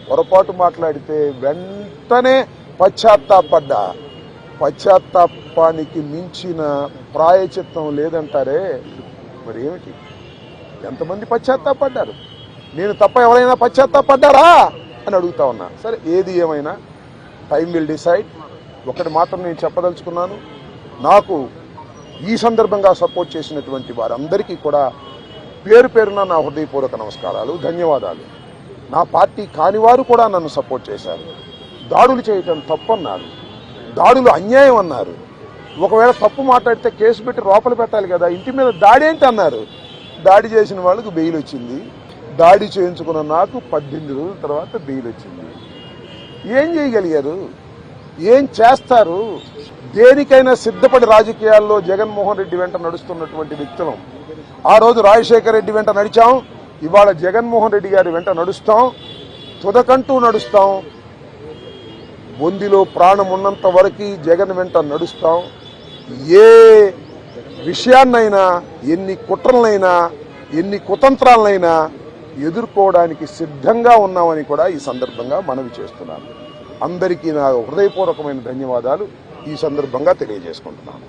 పొరపాటు మాట్లాడితే వెంటనే పశ్చాత్తాపానికి మించిన ప్రాయచిత్తం లేదంటారే, మరి ఏమిటి? ఎంతమంది పశ్చాత్తాపడ్డారు? నేను తప్ప ఎవరైనా పశ్చాత్తాపడ్డారా అని అడుగుతా ఉన్నా. సరే, ఏది ఏమైనా టైం విల్ డిసైడ్. ఒకటి మాత్రం నేను చెప్పదలుచుకున్నాను, నాకు ఈ సందర్భంగా సపోర్ట్ చేసినటువంటి వారందరికీ కూడా పేరు పేరున నా హృదయపూర్వక నమస్కారాలు, ధన్యవాదాలు. నా పార్టీ కానివారు కూడా నన్ను సపోర్ట్ చేశారు. దాడులు చేయటం తప్పన్నారు, దాడులు అన్యాయం అన్నారు. ఒకవేళ తప్పు మాట్లాడితే కేసు పెట్టి లోపల పెట్టాలి కదా, ఇంటి మీద దాడి ఏంటి అన్నారు. దాడి చేసిన వాళ్ళకు బెయిల్ వచ్చింది, దాడి చేయించుకున్న నాకు 18 రోజుల తర్వాత బెయిల్ వచ్చింది. ఏం చేయగలిగారు? ఏం చేస్తారు? దేనికైనా సిద్ధపడి రాజకీయాల్లో జగన్మోహన్ రెడ్డి వెంట నడుస్తున్నటువంటి వ్యక్తులం. ఆ రోజు రాజశేఖర రెడ్డి వెంట నడిచాం, ఇవాళ జగన్మోహన్ రెడ్డి గారి వెంట నడుస్తాం, తుదకంటూ నడుస్తాం. బొందిలో ప్రాణం ఉన్నంత వరకు జగన్ వెంట నడుస్తాం. ఏ విషయాన్నైనా, ఎన్ని కుట్రలనైనా, ఎన్ని కుతంత్రాలనైనా ఎదుర్కోవడానికి సిద్ధంగా ఉన్నామని కూడా ఈ సందర్భంగా మనవి చేస్తున్నాను. అందరికీ నా హృదయపూర్వకమైన ధన్యవాదాలు ఈ సందర్భంగా తెలియజేసుకుంటున్నాను.